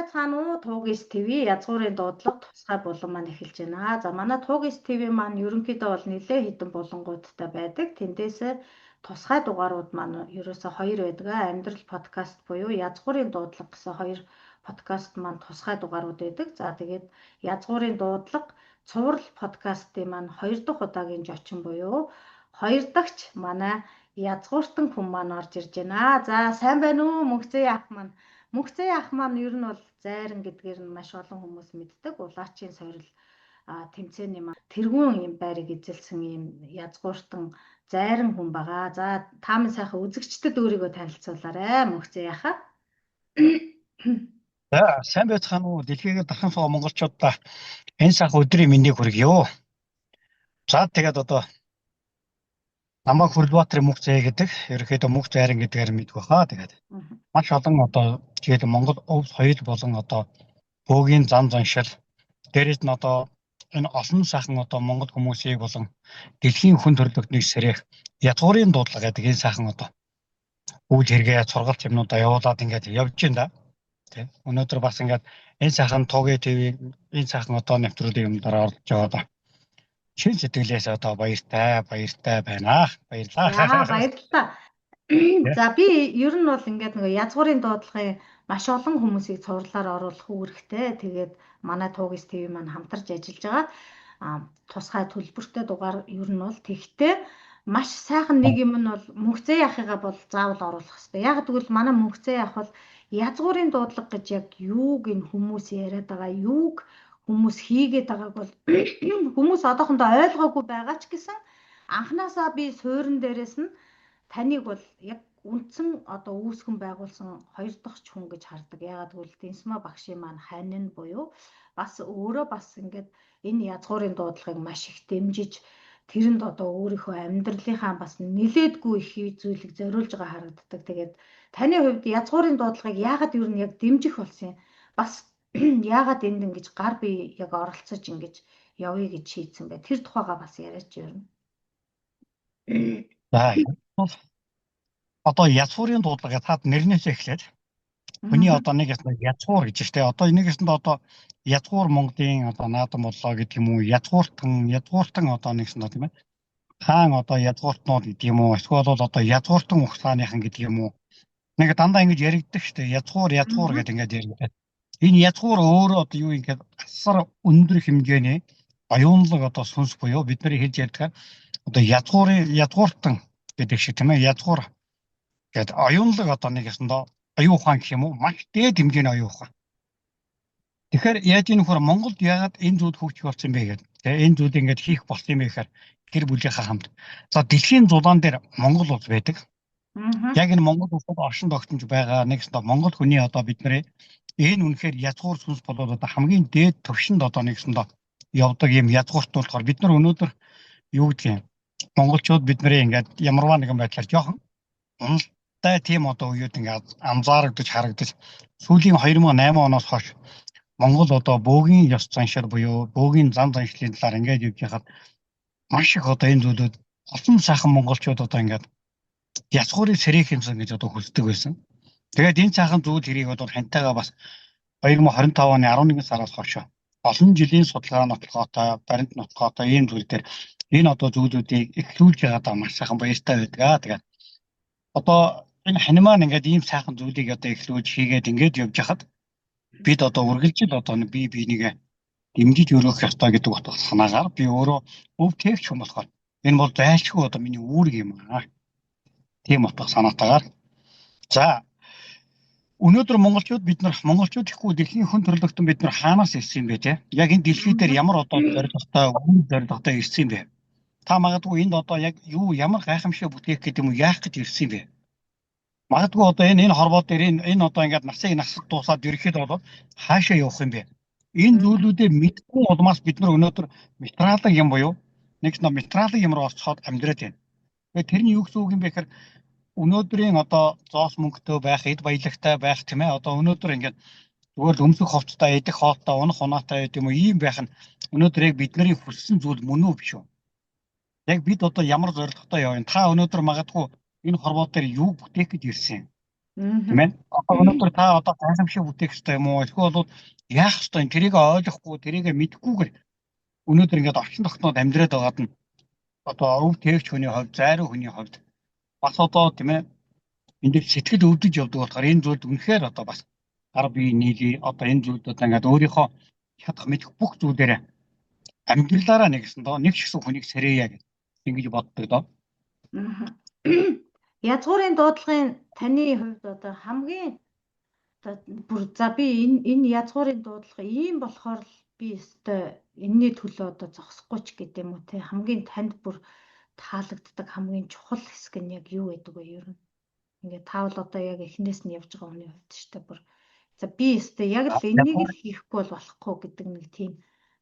байцгаана уу Туугис ТV язгуурын дуудлага тусгай булан маань эхэлж байна. За манай Туугис ТV маань ерөнхийдөө бол нэлээд хэдэн булангуудтай байдаг. Тэндээсээ тусгай дугаарууд маань ерөөсөө 2 байдаг. Амьдрал подкаст буюу язгуурын дуудлага гэсэн 2 подкаст маань тусгай дугаарууд байдаг. За тэгээд язгуурын дуудлага цуврал подкастын маань 2 дахь удаагийн зочин буюу 2 дахьч манай язгууртан хүн маань орж ирж байна. За сайн байна уу Мөнхзээ ах маань? Мөнхзээ ах маань ер нь бол зайран гэдгээр нь маш олон хүмүүс мэддэг. Улаачийн сорил тэмцээний маань тэргүүн юм байрыг эзэлсэн юм язгууртан зайран хүн байгаа. За та минь сайхан үзэгчдэд өөрийгөө танилцуулаарай Мөнхзээ яхаа. За сайн байцгаана уу дэлхийд дахин суу монголчуудаа энэ сайхан өдрийн мэндийг хүргье. За тэгээд одоо намайг Хүрлбаатарын Мөнхзээ гэдэг ерөнхийдөө Мөнх зайран гэдгээр мэдвэх хаа. Тэгээд маш олон одоо тэгээд Монгол өв соёл болон одоо бөөгийн зам заншил дээрээс нь одоо энэ олон сайхан одоо монгол хүмүүсийг болон дэлхийн хүн төрөлхтнийг сэрэх язгуурын дуудлага гэдэг энэ сайхан одоо үйл хэрэгээ сургалт юмнуудаа явуулаад ингээд явж байна да. Тэ. Өнөөдөр бас ингээд энэ сайхан Туугийн ТV энэ сайхан одоо нэвтрүүлгийн юмдаар орж байгаа да. Чин сэтгэлээс одоо баяртай байна. Баярлалаа. Баярлалаа. За би ер нь бол ингээд нэг язгуурын дуудлагын маш олон хүмүүсийг цувралаар оруулах үүрэгтэй. Тэгээд манай Туугис ТV маань хамтарч ажиллаж байгаа. Тусгай төлбөртэй дугаар ер нь бол тэгтээ маш сайхан нэг юм нь бол Мөнхзээ яхыгаа бол заавал оруулах хэрэгтэй. Яг тэгвэл манай Мөнхзээ ях бол язгуурын дуудлага гэж яг юуг энэ хүмүүс яриад байгаа, юуг хүмүүс хийгээд байгааг бол хүмүүс одоохондоо ойлгоогүй байгаа ч гэсэн анханасаа би суурин дээрээс нь таныг бол яг үндсэн одоо үүсгэн байгуулсан 2 дахь хүн гэж хардаг. Ягаад гэвэл Дэнсмаа багшийн маань хань нь буюу бас өөрөө бас ингээд энэ язгуурын дуудлагыг маш их дэмжиж тэрэнд одоо өөрийнхөө амьдралынхаа бас нилээдгүй их зүйлийг зориулж байгаа харагддаг. Тэгээд таны хувьд язгуурын дуудлагыг яагаад юу нэг яг дэмжих болсон юм? Бас яагаад энд ингэж гар бие яг оролцож ингэж явъя гэж шийдсэн бэ? Тэр тухайга бас яриач юу юм? За одоо язгуурын дуудлага таад нэрнээс эхлээд хүний одоо нэг язгуур гэж штэ одоо энэгэс нь одоо язгуур Монголын одоо наадам боллоо гэдэг юм уу язгууртан одоо нэгсэн тийм ээ хаан одоо язгууртнууд гэдэг юм уу эсвэл бол одоо язгууртан ухсааныхан гэдэг юм уу нэг дандаа ингэж яригддаг штэ язгуур гэдэг ингэж яригддаг энэ язгуур өөрөө одоо юу ингээд асар өндөр хэмжээний аюунлаг одоо сүнс буюу бидний хэлж ярьдаг одоо язгууртан гэдэг шиг тийм ээ язгуур гэдэг аюунлаг одоо нэгэсэндээ аюу ухаан гэх юм уу маш дээд хэмжээний аюу ухаан. Тэгэхээр яаж энэ хөр Монголд яагаад энэ зүйл хөгжих болсон бэ гэдэг. Тэгээ энэ зүйл ингээд хийх болсон юм бэ гэхээр гэр бүлийнхаа хамт. За дэлхийн зулаан дээр Монгол улс байдаг. Яг энэ Монгол улсад оршин тогтнож байгаа нэгсдээ Монгол хүний одоо бидний энэ үнэхээр язгуур сүнс болоод одоо хамгийн дээд төвшөнд одоо нэгсэндээ явдаг юм язгуурт болохоор бид нар өнөөдөр юу гэдэг юм монголчууд бидний ингээд ямарваа нэгэн байдлаар жоохон уналтай тийм одоо үеуд ингээд анзаарагдаж харагдаж сүүлийн 2008 оноос хойш Монгол одоо бөөгийн ёс заншил буюу бөөгийн зам заншлын талаар ингээд явж байхад маш их одоо энэ зүйлүүд олон сайхан монголчууд одоо ингээд язгуурыг сэрэх юмсан гэж одоо хүсдэг байсан. Тэгээд энэ сайхан зүйл хэрийг одоо хантайгаа бас 2025 оны 11 сараас хойш олон жилийн судалгаа нотлогоотой баримт нотлогоотой ийм зүйл дээр энэ одоо зүйлүүдийг эхлүүлж байгаа маш сайхан баяртай байдаг. Тэгээд одоо энэ ханимаа ингээд ийм сайхан зүйлийг одоо эхлүүлж хийгээд ингээд явж хахад бид одоо үргэлжил одоо би нэгэ дэмжиж өрөөх ёстой гэдэг утга санаагаар би өөрөө өв тэгч юм болохоор энэ бол зайлшгүй одоо миний үүрэг юм аа. Тийм утга санаатаагаар. За өнөөдөр монголчууд ихгүй дэлхийн хүн төрөлхтөн бид нар хаанаас ирсэн юм бэ те? Яг энэ дэлхий дээр ямар одоо зорилготой ирсэн юм бэ? Та магадгүй энд одоо яг ямар гайхамшиг бүтээх гэдэг юм уу яах гэж ирсэн юм бэ? Магадгүй одоо энэ хорвоо дээр энэ одоо ингээд насад дуусаад ерөөхдөө болоод хаашаа явах юм бэ? Энэ зүйлүүдээ мэдгүй улмаас бид нар өнөөдөр материалын юм буюу материалын юм руу орцоход амьдраад байна. Тэгээд тэрний юу гэсэн үг юм бэ гэхээр өнөөдрийн одоо зоос мөнгөтэй байх, эд баялагтай байх тийм ээ одоо өнөөдөр ингээд зүгээр л өмсөх хувцтай, идэх хоолтой, унах унаатай гэдэг юм уу ийм байх нь өнөөдөр яг бидний хүссэн зүйл мөн үү биш үү? Яг бид одоо ямар зорилготой явна? Та өнөөдөр магадгүй энэ хорвоо дээр юу бүтээх гэж ирсэн юм? Тийм ээ. Одоо өнөөдөр та одоо гайхамшиг бүтээх хэрэгтэй юм уу? Эсвэл бол яах хэрэгтэй юм? Тэрийг ойлгохгүй, тэрийг мэдхгүйгээр өнөөдөр ингээд орчин тогтноод амьдраад байгаад нь одоо өв тээгч хүний хувьд, зайруу хүний хувьд бас одоо тийм ээ энэ дээр сэтгэл өвдөж явдаг болохоор энэ зүйлд үнэхээр одоо бас гар бие нийлээ. Одоо энэ зүйлд одоо ингээд өөрийнхөө чадах мэдэх бүх зүйлээрээ амьдралаараа нэгсэн доо нэг ч гэсэн хүнийг сэрээе гэж ингэж боддог доо. Язгуурын дуудлагын таны хувьд одоо хамгийн бүр за би энэ язгуурын дуудлага ийм болохоор л би өстой энэний төлөө одоо зогсохгүй ч гэдэм үү те хамгийн танд бүр таалагддаг хамгийн чухал хэсэг нь яг юу байдаг вэ ер нь? Ингээд таавал одоо яг эхнээс нь явж байгаа хүний хувьд ч те бүр за би өстой яг л энийг л хийхгүй бол болохгүй гэдэг нэг тийм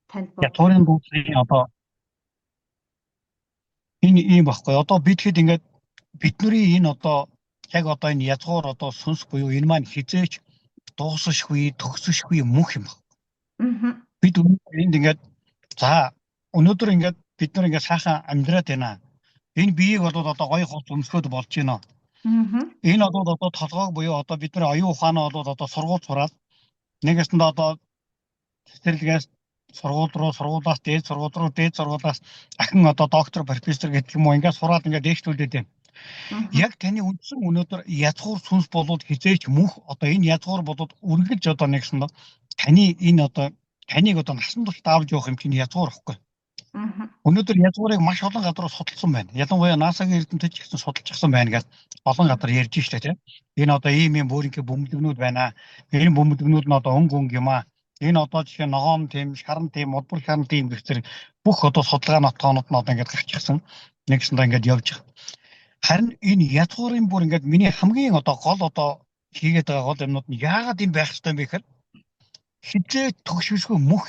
танд язгуурын дуудлагын одоо энэ ийм баггүй. Одоо бид хэд ингээд бидний энэ одоо яг одоо энэ язгуур одоо сүнс буюу энэ маань хизээч дуусахгүй, төгсөшгүй мөнх юм байна. Бид энд ингээд за өнөөдөр ингээд бид нар ингээд сайхан амьдраад байна. Энэ биеийг бол одоо гоё хол өмсгөөд болж байна. Энэ одоо толгойг буюу одоо бидний оюун ухаанаа бол одоо сургууль сураад нэгэсэнд одоо цэцэрлэгээс сургуулиас дээд сургуулиас ахин одоо доктор профессор гэдэг юм уу ингээд сураад ингээд дээшлүүлээд байна. Яг таны үндсэн өнөөдөр язгуур сүнс болоод хизээч мөнх одоо энэ язгуур болоод үргэлж одоо нэгсэн таны энэ одоо таныг одоо насан турш давж явах юм чинь язгуур ихгүй. Өнөөдөр язгуурыг маш олон газар судалсан байна. Ялангуяа NASA-гийн эрдэмтэд ч гэсэн судалчихсан байна гэж олон газар ярьж штэ тийм. Энэ одоо ийм бөөрийнхээ бөмбөлгнүүд байна. Энэ бөмбөлгнүүд нь одоо өнгө юм аа. Энэ одоо жишээ ногоон тийм, шаран тийм, удбар шаран тийм гэх зэрэг бүх одоо судалгаа нотоонууд нь одоо ингээд гарчихсан. Нэгсэндээ ингээд явж байгаа. Харин энэ язгуурын бүр ингээд миний хамгийн одоо гол одоо хийгээд байгаа гол юмнууд нь яагаад юм байх ёстой юм бэ гэхээр хизээ төгшөшгүй мөнх.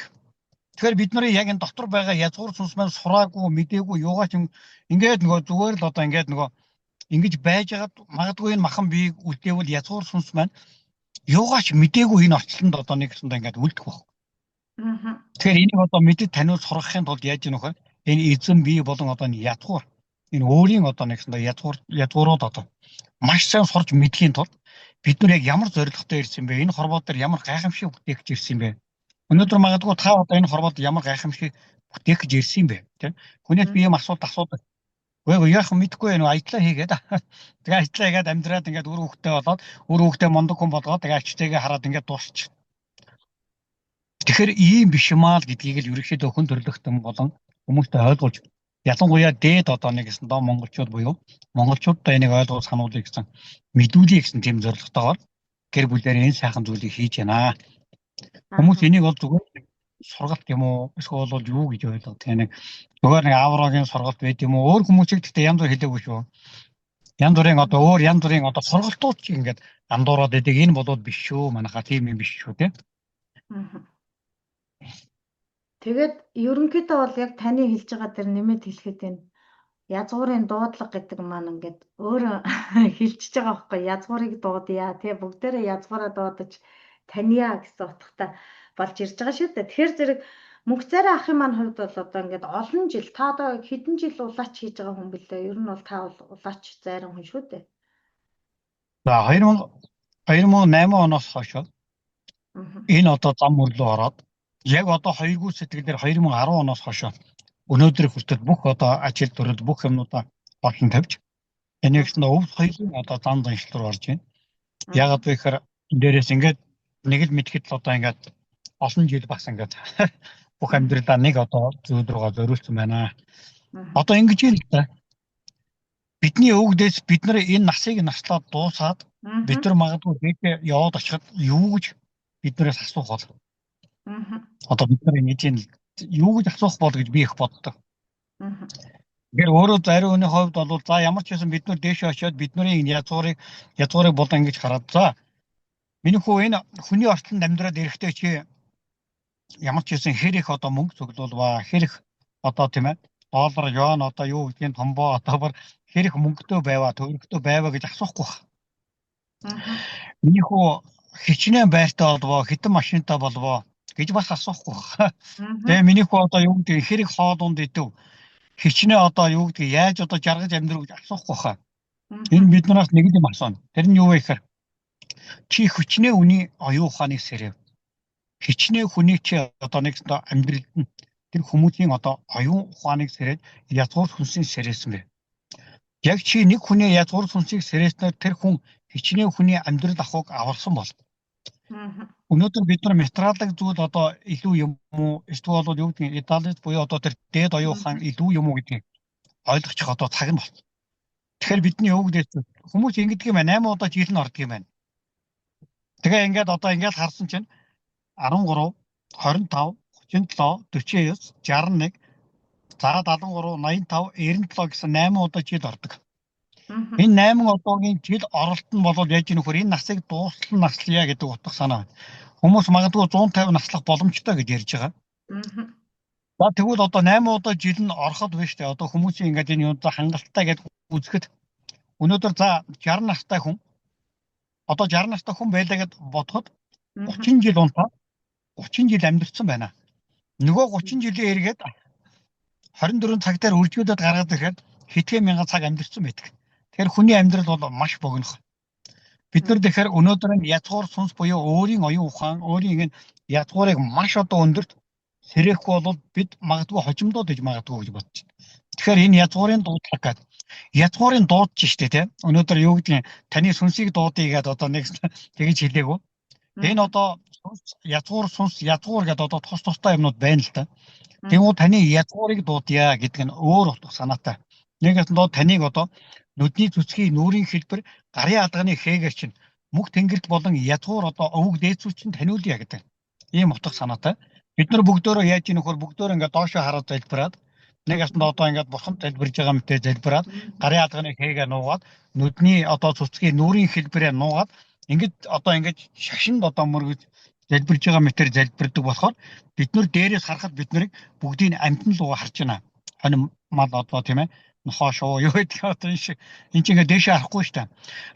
Тэгэхээр бид нарын яг энэ дотор байгаа язгуур сүнс маань сураагүй, мдээгүй, юугаач ингээд нөгөө зүгээр л одоо ингээд нөгөө ингэж байж хагаад магадгүй энэ махан биеийг үлдээвэл язгуур сүнс маань юугаач мдээгүй энэ орчлонд одоо нэгсэндээ ингээд үлдэх баг. Тэгэхээр энийг одоо мэдэд таниул сургахын тулд яаж ийм нөхөр энэ эзэн бие болон одоо энэ язгуур энэ өөрийн одоо нэгсэндээ язгуурууд одоо маш сайн сурч мэдхийн тулд бид нар яг ямар зорилготой ирсэн бэ? Энэ хорвоо дээр ямар гайхамшиг бүтээгч ирсэн бэ? Өнөөдөр магадгүй та одоо энэ хорвоод ямар гайхамшиг бүтээгч ирсэн бэ? Тийм. Хүнээс би юм асуудаг. Үгүй яах мэдэхгүй нөө ажлаа хийгээд. Тэгээ ажлаа хийгээд амьдраад ингээд үр хөвгтэй болоод үр хөвгтэй мондог хүн болгоод тэгээ ачтайгээ хараад ингээд дуусчих. Тэгэхээр ийм биш юм аа л гэдгийг л ерөөхдөө хүн төрлөختөн болон хүмүүстэй ойлгуулж ялангуяа дээд одоо нэгсэн доо монголчууд буюу монголчуудаа энийг ойлгуул сануулъя гэсэн мэдүүлье гэсэн тийм зорилготойгоор гэр бүлээр энэ сайхан зүйлийг хийж байна. Хүмүүс энийг бол зүгээр сургалт юм уу эсвэл бол юу гэж ойлгох тийм нэг зүгээр нэг аврогийн сургалт байт юм уу өөр хүмүүсийг гэхдээ янз бүр хэлээгүй шүү. Янз бүрийн одоо өөр янз бүрийн одоо сургалтууд ч ингээд андуураад байдаг энэ болоод биш шүү манайха тийм юм биш шүү тийм. Тэгээд ерөнхийдөө бол яг таны хэлж байгаа тэр нэмэт хэлэхэд энэ язгуурын дуудлага гэдэг маань ингээд өөрөө хэлчихэж байгаа байхгүй язгуурыг дуудъя тий бүгдээрээ язгуураа дуудаж таниа гэсэн утгатай болж ирж байгаа шүү дээ. Тэгэхээр зэрэг мөнх царай ахын маань хувьд бол одоо ингээд олон жил та одоо хэдэн жил улаач хийж байгаа хүн бэлээ. Ер нь бол та бол улаач зайран хүн шүү дээ. За 2008 оноос хойш энэ одоо зам мөрлөө ороод яг одоо хоёргүй сэтгэлээр 2010 оноос хойш өнөөдөр хүртэл бүх одоо ажил төрөл бүх юмнуудаа олон тавьж энэгэсэнд өвс хоёрын одоо зам заншил руу орж байна. Яагаад вэ гэхээр энэ дээрээс ингээд нэг л мэдхэд л одоо ингээд олон жил бас ингээд бүх амьдралаа нэг одоо зүйл рүүгээ зориулсан байна. Одоо ингэж юм л та. Бидний өвгдөөс бид нар энэ насыг наслаад дуусаад бид нар магадгүй дээдээ яваад очиход юу гэж биднээс асуух бол. Одоо бид нар ингэж юу гэж асуух бол гэж би их боддог. Тэгэхээр өөрөө зарим хүний хувьд бол за ямар ч байсан бид нар дээш очиод бидний язгуурыг болон ингэж хараад за миний хүү энэ хүний орчлонд амьдраад эрэхтэй чи ямар ч байсан хэр их одоо мөнгө цуглуулваа хэр их одоо тийм ээ доллар юан одоо юу гэдгийг томбоо одоо бүр хэр их мөнгөтэй байваа төгрөгтэй байваа гэж асуухгүй байна. Миний хүү хичнээн байртай болвоо хитэн машинтай болвоо гэж бас асуухгүй байна. Тэгээ миний хүү одоо юу гэдэг хэр их хоолунд идэв хичнээн одоо юу гэдэг яаж одоо жаргаж амьдрах гэж асуухгүй байна. Энэ биднээс нэг юм асууна. Тэр нь юу вэ гэхээр Чи хүчнээ үний оюун ухааныг сэрээв. Хичнээн хүний чи одоо нэг амьдралд нь тэр хүмүүсийн одоо оюун ухааныг сэрээд язгуур сүнсийг сэрээсэн бэ. Яг чи нэг хүний язгуур сүнсийг сэрээснээр тэр хүн хичнээн хүний амьдрал ахуйг аварсан бол. Өнөөдөр бид нар материалын зүйл одоо илүү юм уу эсвэл бол юу гэдгийг идалит буюу одоо тэр дээд оюун ухаан илүү юм уу гэдгийг ойлгочих одоо цаг нь болсон. Тэгэхээр бидний юу гэдэг хүмүүс ингэдэг юм байна. 8 удаа жил нь ордог юм байна. Тэгээ ингээд одоо ингээд харсан чинь 13, 25, 37, 49, 61, за 73, 85, 97 гэсэн 8 удаа жил ордог. Энэ 8 удаагийн жил оролт нь бол яаж ийм нөхөр энэ насыг дуустал наслая гэдэг утга санаа. Хүмүүс магадгүй 150 наслах боломжтой гэж ярьж байгаа. За тэгвэл одоо 8 удаа жил нь ороход биш үү? Одоо хүмүүсийн ингээд энэ юунд хангалттай гэдэг үзэхэд өнөөдөр за 60 настай хүн одоо 60 настай хүн байлаа гэд бодоход 30 жил унтаа 30 жил амьдэрсэн байна. Нөгөө 30 жилийн эргээд 24 цаг дээр үржүүлээд гаргаад ирэхэд хэдхэн мянган цаг амьдэрсэн байдаг. Тэгэхээр хүний амьдрал бол маш богино. Бид нар тэгэхээр өнөөдөр энэ язгуур сүнс буюу өөрийн оюун ухаан, өөрийн энэ язгуурыг маш одоо өндөрт сэрэхгүй бол бид магадгүй хожимдоод иж магадгүй гэж бодож байна. Тэгэхээр энэ язгуурын дуудлага гэдэг язгуурын дуудаж штэ тийм. Өнөөдөр юу гэдгийг таны сүнсийг дуудъя гэдэг одоо нэг тэгж хэлээгүү. Энэ одоо язгуур сүнс язгуур гэдэг одоо тус тустай юмнууд байна л да. Тэгвэл таны язгуурыг дуудъя гэдэг нь өөр утга санаатай. Нэгээс нь таныг одоо нүдний зүсгийн нүрийн хэлбэр гарын адганы хээгэр чинь мөнх тэнгэрт болон язгуур одоо өвөг дээдсүү чинь таниулъя гэдэг. Ийм утга санаатай. Бид нар бүгдөө яаж ийм нөхөр бүгдөө ингээд доошоо хараад залбираад нэгээс нь одоо ингээд бурханд залбирж байгаа мэтээ залбираад гарын адганы хээгэр нуугаад нүдний одоо зүсгийн нүрийн хэлбэрээ нуугаад ингээд одоо ингээд шашинд одоо мөргөж залбирж байгаа мэтэр залбирдаг болохоор бид нар дээрээс харахад бид нарыг бүгдийг амтан руу харж байна. Хонь мал одоо тийм ээ нохошоо юу гэдэг одоо энэ шиг энэ чинь ингээд дээшээ харахгүй шүү дээ.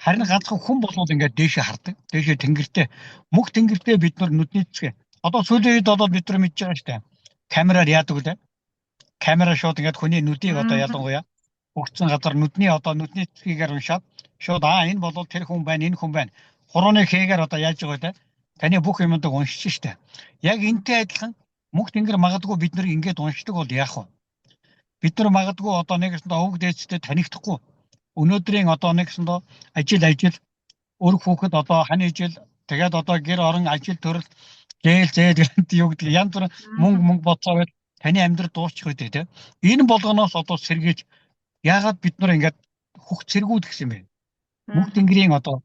Харин ганцхан хүн болоод ингээд дээшээ хардаг. Дээшээ тэнгэртээ мөнх тэнгэртээ бид нар нүдний цэцгээ. Одоо сүүлийн үед одоо бид нар мэдж байгаа шүү дээ. Камераар яадаг үлээ. Камера шууд ингээд хүний нүдийг одоо ялангуяа өгцөн газар нүдний одоо нүдний цэцгийгээр уншаад шууд энэ бол тэр хүн байна, энэ хүн байна. Хурууны хэгээр одоо яаж байгаа вэ? Таны бүх юмдаг уншиж штэ. Яг энтэй адилхан мөнх тэнгэр магадгүй бид нар ингээд уншдаг бол яах вэ? Бид нар магадгүй одоо нэгэсэндээ өвөг дээдстэй танихдахгүй. Өнөөдрийн одоо нэгэсэндээ ажил өр хүүхэд одоо хань ижил тэгээд одоо гэр орон ажил төрөл гээл зээл юу гэдэг янз бүр мөнгө боцоо байл таны амьдрал дуусчих үү те. Энэ болгоноос одоо сэргийж яагаад бид нар ингээд хөх цэргүүд гэсэн юм бэ? Мөнх тэнгэрийн одоо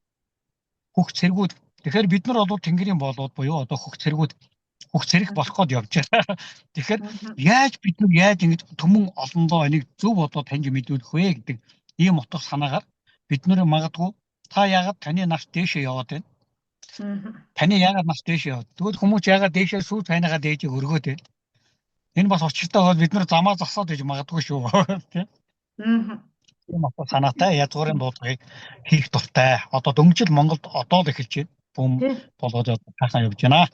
хөх цэргүүд. Тэгэхээр бид нар бол тэнгэрийн болоод буюу одоо хөх цэрэг болох гээд явж байгаа. Тэгэхээр яаж бид нар яаж ингэж төмөн олондоо энийг зөв бодоод таньж мэдүүлэх вэ гэдэг ийм утга санаагаар бид нар магадгүй та яагаад таны нас дээшээ яваад байна? Таны яагаад нас дээшээ яваад? Тэгвэл хүмүүс яагаад дээшээ сүү танайгаа дээжийг өргөөд байна? Энэ бас учиртай бол бид нар замаа засаад иж магадгүй шүү. Тийм. Энэ утга санаатай язгуурын дуудлагыг хийх дуртай. Одоо дөнгөжил Монголд одоо л эхэлж байна. Бүүм болоод хасаа явж байна.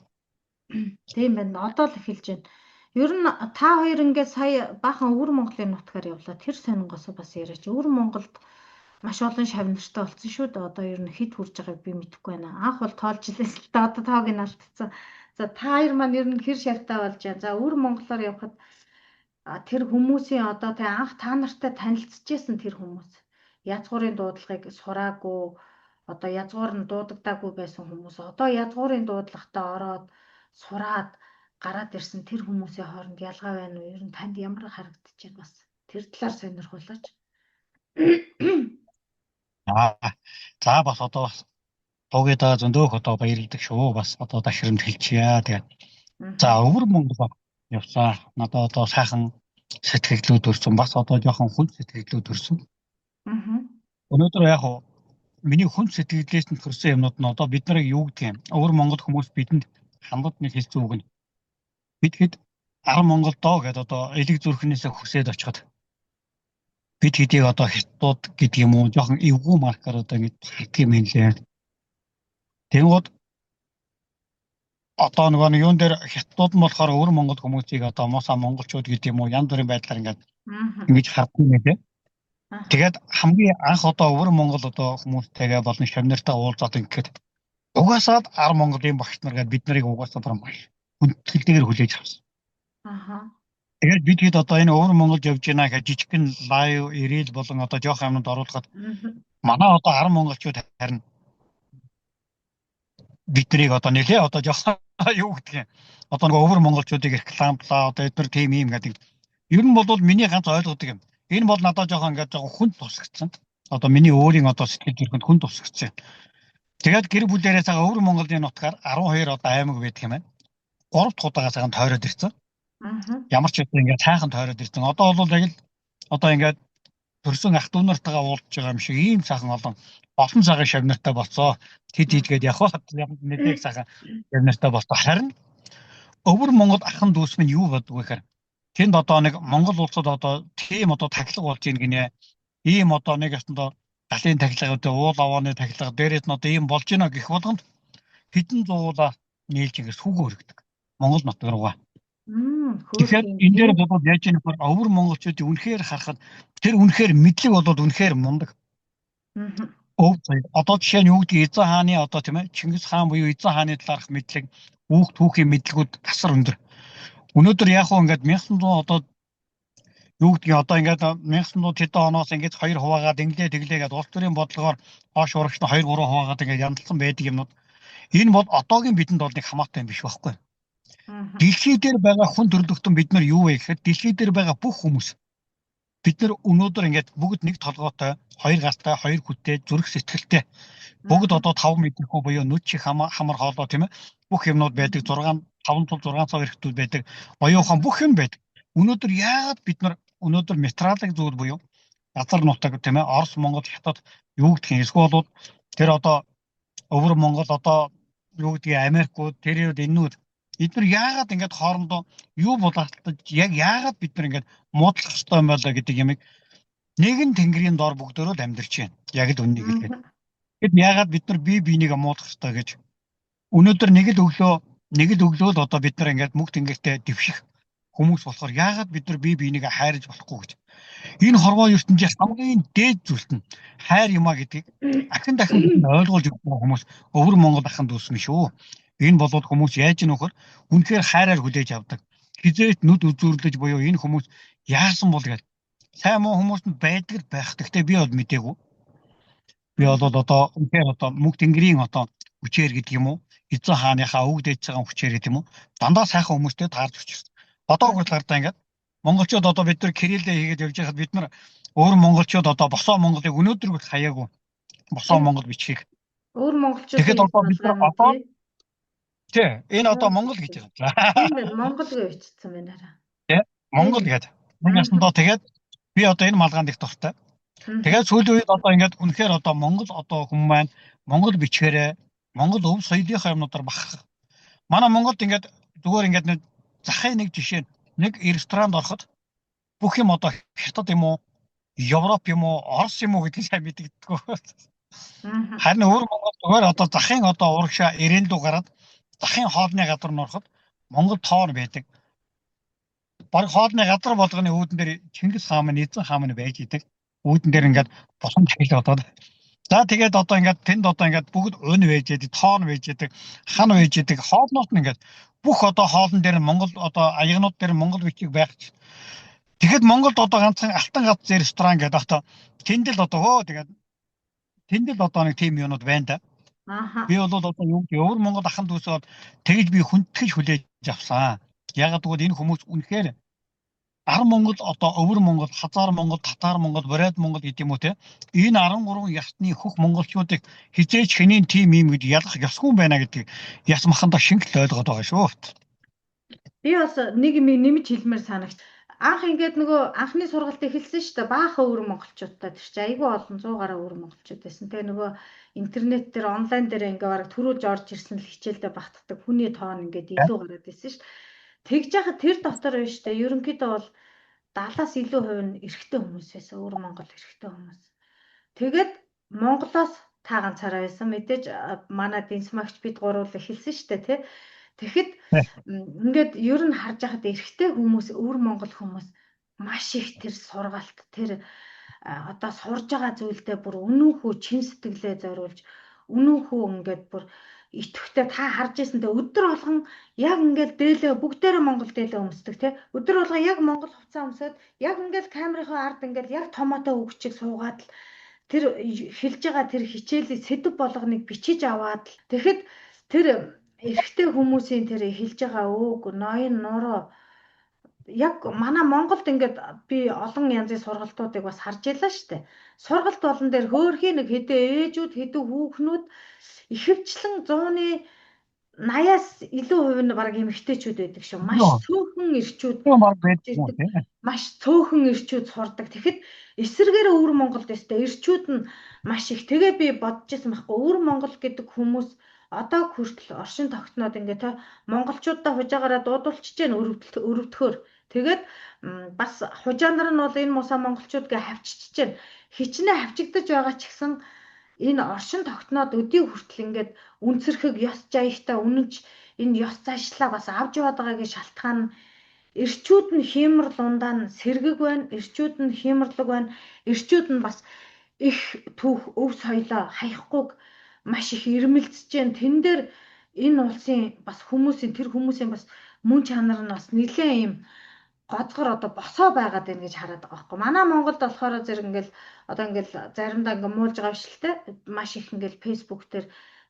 Тийм байна. Одоо л эхэлж байна. Ер нь та хоёр ингээд сая баахан Өвөр Монголын нутгаар явлаа. Тэр сонингоос бас яриач. Өвөр Монголд маш олон шавнартай болсон шүү дээ. Одоо ер нь хэд хүрж байгааг би мэдэхгүй байна. Анх бол тоолж илээс л дээ. Одоо тоог нь алдсан. За та хоёр маань ер нь хэр шавтай болж байна. За Өвөр Монголоор явхад тэр хүмүүсийн одоо тэ анх та нартай танилцчихсэн тэр хүмүүс язгуурын дуудлагыг сураагүй одоо язгуур нь дуудагдаагүй байсан хүмүүс одоо язгуурын дуудлагатай ороод сураад гараад ирсэн тэр хүмүүсийн хооронд ялгаа байна уу? Ер нь танд ямар харагдаж байна бас тэр талаар сонирхуулаач. За бас одоо туугайдаа зөндөөх одоо баярлагдах шүү. Бас одоо дашрамд хэлчихье. Тэгээд за Өвөр Монгол явсаа надад одоо сайхан сэтгэлдлүүд төрсөн бас одоо жоохон хүн сэтгэлдлүүд төрсөн. Өнөөдөр яг миний хүн сэтгэлдээс нь төрсэн юмнууд нь одоо бид нарыг юу гэдэг юм? Өвөр Монгол хүмүүс бидэнд хандад нэг хэлсэн үг нь бид хэд 10 Монголдоо гэдэг одоо элэг зүрхнээсээ хүсээд очиход бид хэдийг одоо хятадууд гэдэг юм уу жоохон эвгүй маркаар одоо ингэ хэлдэг юм лээ. Тэгвэл одоо нөгөө юун дээр хятадууд нь болохоор Өвөр Монгол хүмүүсийг одоо мосаа монголчууд гэдэг юм уу янз бүрийн байдлаар ингэж хардсан юм лээ. Тэгээд хамгийн анх одоо Өвөр Монгол одоо хүмүүстэйгээ болон шавнартаа уулзаад ингээд Угаасаад 10 Монголын багш нар гээд бид нарыг угаасаад маш хүндэтгэлтэйгээр хүлээж авсан. Аха. Тэгээд бид хэд одоо энэ өвөр Монголд явж байна гэж жижигхэн лайв ирэл болон одоо жоох юмнууд оруулахад манай одоо 10 монголчууд харин биднийг одоо нэлээ одоо жоох юу гэдэг юм. Одоо нэг өвөр монголчуудыг рекламлаа одоо эдгээр тим юм гэдэг. Ер нь бол миний ганц ойлгодог юм. Энэ бол надад жоох ингээд жоох хүн тусгацсан. Одоо миний өөрийн одоо сэтгэл зүрхэнд хүн тусгацсан. Тэгээд гэр бүлээрээ цагаа өвөр Монголын нутгаар 12 одоо аймаг байдаг юм байна. 3 дахь удаага цагаан тойроод ирсэн. Ямар ч үгүй ингээд цаахан тойроод ирсэн. Одоо бол яг л одоо ингээд төрсөн ах дүү нартайгаа уулзж байгаа юм шиг ийм сайхан олон цагаан шавнартай болцоо. Тэд хийдгээд явах нэлээд сайхан шавнартай болцоо. Харин өвөр Монгол ахын дүүс минь юу боддог вэ гэхээр тэнд одоо нэг Монгол улсад одоо тийм одоо таглаг болж ийн гинэ. Ийм одоо нэг ястандаа галын таглаг одоо уул авааны таглаг дээрээс нь одоо ийм болж гинэ гэх болгонд хэдэн зуула нийлж ингэ сүгөө өргөдөг. Монгол нутгаар руугаа. Тэгэхээр энэ дээр бодоод яаж ийм өвөр монголчуудыг үнэхээр харахад тэр үнэхээр мэдлэг болоод үнэхээр мундаг. Одоо жишээ нь юу гэдэг Эзэн хааны одоо тийм ээ Чингис хаан буюу Эзэн хааны талаарх мэдлэг, үүх түүхийн мэдлгүүд тасар өндөр. Өнөөдөр яг хөө ингээд 1900 одоо юу гэдгийг одоо ингээд 1900 тэдэн оноос ингээд 2 хуваагаад тэглээгээд улс төрийн бодлогоор хоош урагш нь 2 3 хуваагаад ингээд янзлсан байдаг юмнууд. Энэ бол одоогийн бидэнд бол нэг хамаатай юм биш байхгүй. Дэлхий дээр байгаа хүн төрлөختөн бид нар юу вэ гэхээр дэлхий дээр байгаа бүх хүмүүс бид нар өнөөдөр ингээд бүгд нэг толгойтой, 2 галтай, 2 хүттэй, зүрх сэтгэлтэй бүгд одоо 5 мэдрэхүү буюу нүд чих хамар хоолой тийм ээ бүх юмнууд байдаг 500-600 эрэхтүүд байдаг оюухан бүх юм байдаг. Өнөөдөр яагаад бид нар өнөөдөр метралог зүйл буюу газар нутаг тийм ээ Орос, Монгол, Хятад юу гэдгийг эсвэл бол тэр одоо өвөр Монгол одоо юу гэдгийг Америкууд тэрүүд энүүд эдгээр яагаад ингээд хоорондоо юу булаалтаж яг яагаад бид нар ингээд муудлах хэрэгтэй юм байна гэдэг юмыг нэгэн тэнгэрийн дор бүгдөө амьдарч байна. Яг л үннийг хэлгээд. Тэгэд яагаад бид нар бие биенийг муудах хэрэгтэй гэж өнөөдөр нэг л өглөө л одоо бид нар ингээд мөнх тэнгэртэй дэвших хүмүүс болохоор яагаад бид нар бие биенийг хайрж болохгүй гэж. Энэ хорвоо ертөнцийн хамгийн дээд зүйлт нь хайр юмаа гэдгийг дахин ойлгуулж өгөх хүмүүс өвөр Монгол ахын дүүс нь шүү. Энэ болоод хүмүүс яаж нөхөр үнэхээр хайраар хүлээж авдаг. Хизээт нүд үзүүрлэж буюу энэ хүмүүс яасан бол гэж. Сайн муу хүмүүс нь байдаг байх. Гэхдээ би бол мэдээгүй. Би бол одоо үнэхээр одоо мөнх тэнгэрийн одоо хүчээр гэдэг юм уу? Эзэн хааныхаа өвөг дээд цагаан хүчээр гэдэг юм уу? Дандаа сайхан хүмүүстэй таарч өчсөн. Одоо гурлаардаа ингээд монголчууд одоо бид нар кириллээ хийгээд явж байхад бид нар өөр монголчууд одоо босоо Монголыг өнөөдөр бол хаяагүй. Босоо Монгол бичгийг. Өөр монголчууд тэгэхэд одоо бид нар одоо тий энэ одоо Монгол гэж байгаа. Тийм Монгол гэж бичсэн байна хараа. Тий Монгол гэдэг. Нэгсэндээ тэгээд би одоо энэ малгаанд их дуртай. Тэгээд сүүлийн үед одоо ингээд үнэхээр одоо Монгол одоо хүмүүс маань Монгол бичгээрээ Монгол өв соёлынхаа юмнуудаар бахарх. Манай Монголд ингээд зүгээр ингээд нэг захын нэг жишээ нэг ресторанд ороход бүх юм одоо Хятад юм уу, Европ юм уу, Орос юм уу гэдгийг сайн мэддэггүй. Харин өөр Монгол зүгээр одоо захын одоо урагшаа ирэндүү гараад захын хоолны газар нь ороход Монгол тоон байдаг. Бараг хоолны газар болгоны үүдэн дээр Чингис хаан минь Эзэн хаан минь байж идэг. Үүдэн дээр ингээд босон чиглэл бодоод. За тэгээд одоо ингээд тэнд одоо ингээд бүгд өн байж идэг, тоон байж идэг, хан байж идэг. Хоолнууд нь ингээд бүх одоо хоолн дээр Монгол одоо аягнууд дээр Монгол бичиг байх. Тэгэхэд Монголд одоо ганцхан алтан гац ресторан гэдэг одоо тэндэл одоо тэгээд тэндэл одоо нэг тим юмуд байна да. Би бол одоо юу өвөр Монгол ахын дүүсээ тэгж би хүндэтгэж хүлээж авсан. Ягаад гэвэл энэ хүмүүс үнэхээр Ар Монгол одоо өвөр Монгол, Хазар Монгол, Татар Монгол, Бурайд Монгол гэдэг юм уу те. Энэ 13 ясны хөх монголчуудыг хизээч хэнийн тим юм гэж ялгах ёсгүй байна гэдгийг яс махандаа шингэл ойлгоод байгаа шүү. Би бас нэг юм нэмж хэлмээр санагч. Анх ингээд нөгөө анхны сургалт эхэлсэн шүү дээ. Баахан өвөр монголчуудтай тэр чинь айгүй олон 100 гаруй өвөр монголчууд байсан. Тэгээ нөгөө интернет дээр онлайн дээр ингээ бараг төрүүлж орж ирсэн л хичээлдээ багтдаг хүний тоон ингээд илүү гараад байсан шүү дээ. Тэгж яхад тэр дотор байна шүү дээ. Ерөнхийдөө бол 70-аас илүү хувь нь эрэгтэй хүмүүс байсан. Өвөр монгол эрэгтэй хүмүүс. Тэгээд Монголоос та ганцаараа байсан. Мэдээж манай Дэнсмагч бид гурвал эхэлсэн шүү дээ тий. Тэгэхэд ингээд ер нь харж байхад эрэгтэй хүмүүс өвөр монгол хүмүүс маш их тэр сургалт тэр одоо сурж байгаа зүйлдээ бүр үнэн хүү чин сэтгэлээ зориулж үнэн хүү ингээд бүр итгэвтэй та харж байсантай өдөр болгон яг ингээд дээлээ бүгдээрээ Монгол дээлээ өмсдөг те. Өдөр болгон яг Монгол хувцас өмсөд яг ингээд камерын ард ингээд яг томоотой өгчиг суугаад л тэр хэлж байгаа тэр хичээлийн сэдв болгоныг бичиж аваад л тэгэхэд тэр эрэгтэй хүмүүсийн тэр хэлж байгаа үг ноён нуруу яг манай Монголд ингээд би олон янзын сургалтуудыг бас харж ялаа штэ. Сургалт болон дээр хөөрхийн нэг хэдэн ээжүүд хэдэн хүүхнүүд ихэвчлэн 80-аас илүү хувь нь баг эмэгтэйчүүд байдаг шүү. Маш цөөхөн ирчүүд маш цөөхөн ирчүүд сурдаг. Тэгэхэд эсэргээр өвөр Монголд өстэй ирчүүд нь маш их. Тэгээ би бодож байсан байхгүй. Өвөр Монгол гэдэг хүмүүс одоо хүртэл оршин тогтноод ингээд монголчуудаа хужаагаараа дуудуулчихж байна өрөвдөхөөр. Тэгээд бас хужаанар нь бол энэ мусаа монголчуудгээ хавччихж байна. Хичнээн хавчигдаж байгаа ч гэсэн энэ оршин тогтноод өдий хүртэл ингээд үнцэрхэг ёс жаягтай үнэнч энэ ёс заашлаа бас авч яваад байгаагийн шалтгаан нь эрчүүд нь хиймэрлэг ундаа нь сэргэг байна, эрчүүд нь хиймэрлэг байна, эрчүүд нь бас их түүх өв соёлоо хаяхгүйг маш их ирмэлцэж байна. Тэн дээр энэ улсын бас тэр хүмүүсийн бас мөн чанар нь бас нэлээд юм гоцгор одоо босоо байгаад байна гэж хараад байгаа байхгүй. Манай Монголд болохоор зэрэг ингээл одоо ингээл заримдаа ингээ муулж байгаа бишэлтэй маш их ингээл фэйсбүүк дээр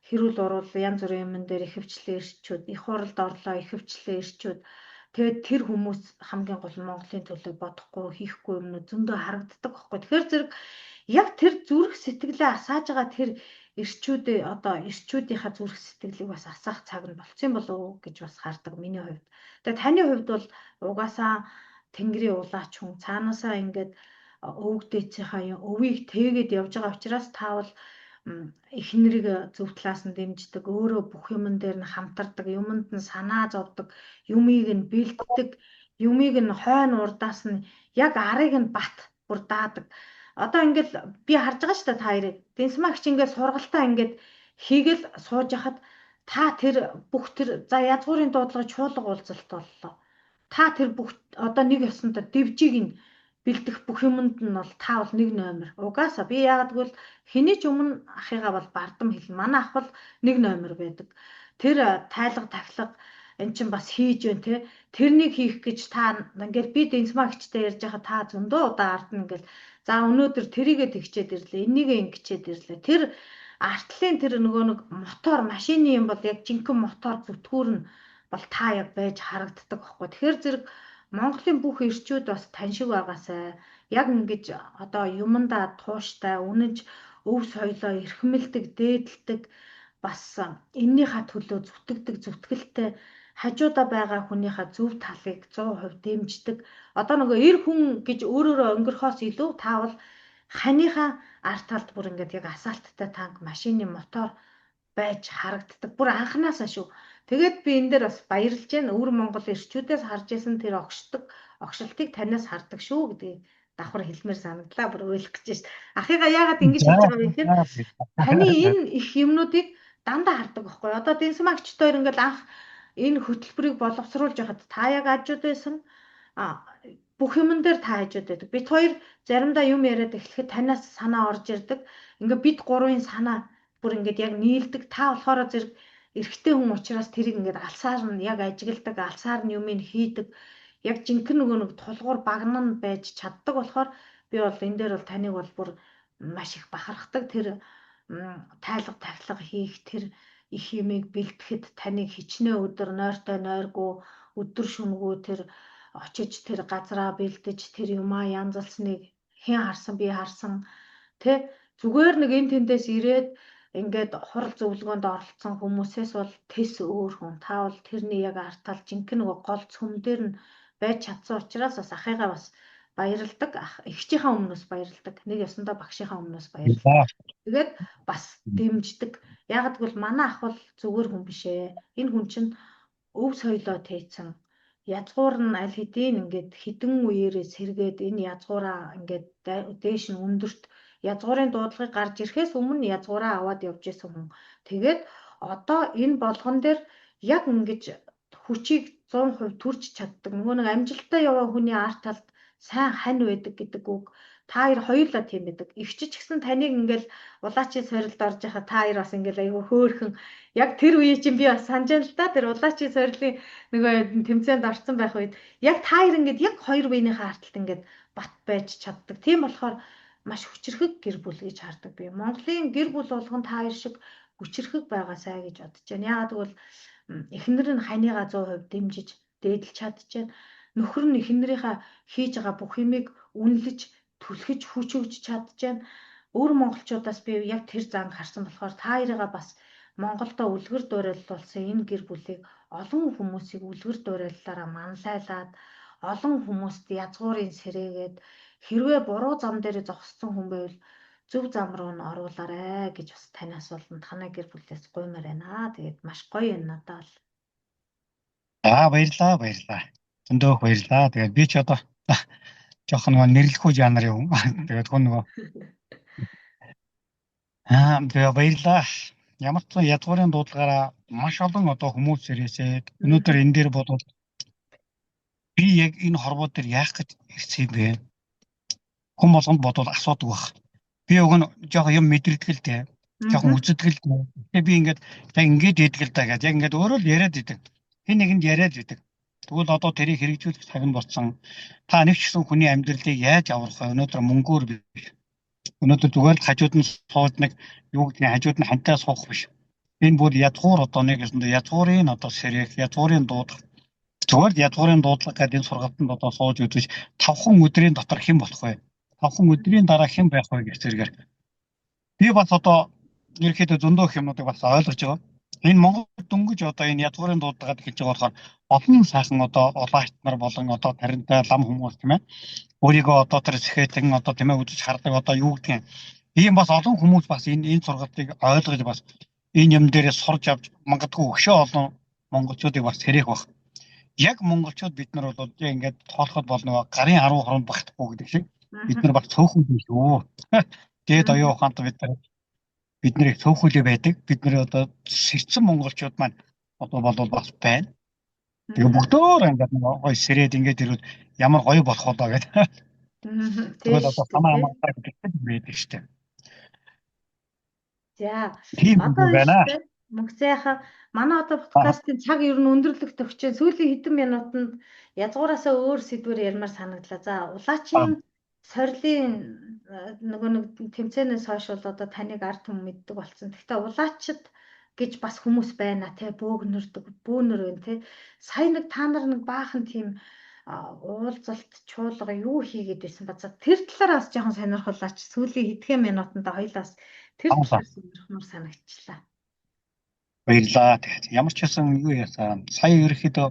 хэрүүл уруул янз бүрийн юмн дээр ихэвчлэн ирчүүд их хуралд орлоо ихэвчлэн ирчүүд тэгээд тэр хүмүүс хамгийн гол нь Монголын төлөө бодохгүй хийхгүй юмнууд зөндөө харагддаг байхгүй. Тэгэхээр зэрэг яг тэр зүрх сэтгэлээ асааж байгаа тэр эрчүүдээ одоо эрчүүдийнхаа зүрх сэтгэлийг бас асаах цаг нь болцсон болов уу гэж бас хардаг миний хувьд. Тэгээ таны хувьд бол угаасаа тэнгэрийн улаач хүн цаанаасаа ингээд өвгдээцийнхаа өвийг тээгээд явж байгаа учраас та бол эхнэрийг зөв талаас нь дэмждэг, өөрөө бүх юмн дээр нь хамтардаг, юмд нь санаа зовдөг, юмыг нь бэлддэг, юмыг нь хойно урдаас нь яг арыг нь бат бүр даадаг. Одоо ингээд би харж байгаа шүү дээ та хоёрыг. Дэнсмагч ингээд сургалтаа ингээд хийгээл сууж яхад та тэр бүх тэр за язгуурын дуудлагын чуулга уулзалт боллоо. Та тэр бүх одоо нэг ёсонтой дэвжийг нь бэлдэх бүх юмд нь бол та бол нэг номер. Угаасаа би яагаад гэвэл хэний ч өмнө ахыгаа бол бардам хэлнэ. Манай ах бол нэг номер байдаг. Тэр тайлга тахлага эн чинь бас хийж байна те. Тэрнийг хийх гэж та ингээд би дэнсмагчтай ярьж байгаа та зөндөө удаа ардна ингээд за өнөөдөр тэрийгэ тэгчээд ирлээ. Энийг ингэчээд ирлээ. Тэр артлын тэр нөгөө нэг мотор машины юм бол яг жинхэнэ мотор зүтгүүр нь бол та яг байж харагддаг байхгүй. Тэгэхээр зэрэг Монголын бүх эрчүүд бас тань шиг байгаасай. Яг ингэж одоо юмдаа тууштай, үнэж өв соёлоо эрхмэлдэг, дээдэлдэг бас эннийхээ төлөө зүтгэдэг, зүтгэлтэй хажуудаа байгаа хүнийхээ зөв талыг 100% дэмждэг. Одоо нөгөө эр хүн гэж өөрөөрөө өнгөрөхөөс илүү таавал ханыхаа арт талд бүр ингээд яг асаалттай танк, машины мотор байж харагддаг. Бүр анханасаа шүү. Тэгээд би энэ дээр бас баярлж байна. Өвөр Монгол эрчүүдээс харж исэн тэр огшилтыг танаас хардаг шүү гэдгийг давхар хэлмээр санагдлаа. Бүр ойлгох гэж шээ. Ахыгаа яагаад ингэж хэлж байгаа вэ гэхээр таны энэ их юмнуудыг дандаа хардаг байхгүй. Одоо дэнсмагчдоор ингээд анх энэ хөтөлбөрийг боловсруулж яхад та яг ажууд байсан. Бүх юмн дээр та хажууд байдаг. Бид хоёр заримдаа юм яриад эхлэхэд танаас санаа орж ирдэг. Ингээ бид гурвын санаа бүр ингээд яг нийлдэг. Та болохоор зэрэг эрэгтэй хүн учраас тэрийг ингээд алсаар нь яг ажигладаг, алсаар нь юмыг хийдэг. Яг жинхэнэ нөгөө нэг тулгуур багнан байж чаддаг болохоор би бол энэ дээр бол таныг бол бүр маш их бахархдаг. Тэр тайлга тахлага хийх тэр их юмыг бэлтгэхэд таныг хичнээн өдөр нойртой нойргүй өдөр шөнөгүй тэр очиж тэр газраа бэлдэж тэр юмаа янзалсныг хэн харсан би харсан тэ зүгээр нэг энэ тэндээс ирээд ингээд хурал зөвлөгөөнд оролцсон хүмүүсээс бол тэс өөр хүн та бол тэрний яг артал жинхэнэ нөгөө гол цөм дээр нь байж чадсан учраас бас ахыгаа бас баярлдаг эгчийнхаа өмнөөс баярлдаг нэг ёсондоо багшийнхаа өмнөөс баярлдаг тэгээд бас дэмждэг яг гэвэл манай ах бол зүгээр хүн биш ээ энэ хүн чинь өв соёлоо тээцэн язгуур нь аль хэдийн ингээд хідэн үеэрээ сэргээд энэ язгуураа ингээд дээш нь өндөрт язгуурын дуудлагыг гарч ирэхээс өмнө язгуураа аваад явж исэн хүн. Тэгээд одоо энэ болгон дээр яг ингэж хүчийг 100% төрж чаддаг. Нөгөө нэг амжилттай яваа хүний арт талд сайн хань байдаг гэдэг үг. Та хоёр хоёулаа тийм байдаг. Эгч ч гэсэн таныг ингээл улаачийн сорилд орж яхаа та хоёр бас ингээл айгүй хөөхөн яг тэр үе чинь би бас санаж байна л да. Тэр улаачийн сорилын нөгөө тэмцээнд орсон байх үед яг та хоёр ингээд яг хоёр биенийхээ арталт ингээд бат байж чаддаг. Тийм болохоор маш хүчрхэг гэр бүл гэж хардаг би. Монголын гэр бүл болгон та хоёр шиг хүчрхэг байгаасай гэж бодож байна. Яагаад гэвэл эхнэр нь ханыгаа 100% дэмжиж дээдэлж чадчихэв. Нөхөр нь эхнэрийнхээ хийж байгаа бүх юмыг үнэлж түлхэж хүч өгч чадчихэв. Өөр монголчуудаас би яг тэр занг харсан болохоор та хоёрыгаа бас Монголдо үлгэр дуурайлуулсан энэ гэр бүлийг олон хүмүүсийг үлгэр дуурайллаараа манлайлаад олон хүмүүст язгуурын сэрээгээд хэрвээ буруу зам дээр зогссон хүн байвал зөв зам руу нь оруулаарай гэж бас танаас болон танай гэр бүлээс гуймаар байна. Тэгээд маш гоё юм надад бол. Баярлаа. Зөндөө баярлаа. Тэгээд би ч одоо жоохон нөгөө нэрлэхүү жанрын хүн. Тэгээд хүн нөгөө тэгээ баярлаа. Ямар ч язгуурын дуудлагаараа маш олон одоо хүмүүс ирээсээ өнөөдөр энэ дээр бодвол би яг энэ хорвоо дээр яах гэж ирсэн юм бэ? Хүн болгонд бодвол асуудаг баг. Би уг нь жоохон юм мэдрэгдэл л дээ. Жоохон үзэгдэл. Тэгээ би ингээд идэгэл та гэж яг ингээд өөрөө л яриад идэг. Хин нэгэнд яриад идэг. Тэгвэл одоо тэрийг хэрэгжүүлэх цаг нь болсон. Та нэг ч гэсэн хүний амьдралыг яаж аврах вэ? Өнөөдөр мөнгөөр биш. Өнөөдөр зүгээр л хажууд нь сууж нэг юу гэдгийг хажууд нь хантаа суух биш. Энэ бүр язгуур одоо нэг гэсэн язгуурын одоо сэрэх, язгуурын дуудлага. Зүгээр л язгуурын дуудлага гэдэг энэ сургалтанд одоо сууж үзэж 5 өдрийн дотор хэн болох вэ? 5 өдрийн дараа хэн байх вэ гэх зэрэгээр. Би бас одоо ерөөхдөө зөндөө юмнуудыг бас ойлгож байгаа. Энэ Монгол дөнгөж одоо энэ язгуурын дуудлагад хэлж байгаа болохоор олон сайхан одоо улаачт нар болон одоо таринтай лам хүмүүс тийм ээ. Өөрийгөө одоо тэр сэхэтэн одоо тийм ээ үзэж хардаг одоо юу гэдгийг. Ийм бас олон хүмүүс бас энэ сургалтыг ойлгож бас энэ юм дээрээ сурж авч магадгүй өгшөө олон монголчуудыг бас сэрэх баг. Яг монголчууд бид нар бол ингээд тоолоход болно гарын 10 хорон багтахгүй гэдэг шиг бид нар бас цөөхөн биш үү. Тэгээд оюун ухаантай бид нарыг цөөхөлөө байдаг. Бид нар одоо сэрцэн монголчууд маань одоо бол бас байна. Тэгээ бүгдөө ингээд гоё сэрээд ингээд ирвэл ямар гоё болох вэ гэдэг. Тэгээд одоо хамаатай байдаг шүү дээ. За. Тийм байна. Мөнгөцөөхө манай одоо подкастын цаг ер нь өндөрлөх төгчөө сүүлийн хэдэн минутанд язгуураасаа өөр сэдвээр ярмаар санагдлаа. За улаачийн сорилын нөгөө нэг тэмцээнээс хойш бол одоо таныг ард түмэн мэддэг болсон. Гэхдээ улаачид гэж бас хүмүүс байна те бөөгнөрдөг бөөнөр байна те. Сая нэг та нар нэг баахан тийм уулзалт чуулга юу хийгээд байсан ба за тэр талаар бас жоохон сонирхолооч сүүлийн хэдхэн минутанд хоёлаас тэр талаар сонирхмоор санагчлаа. Баярлаа. Ямар ч байсан юу яасан. Сая ерөөхдөө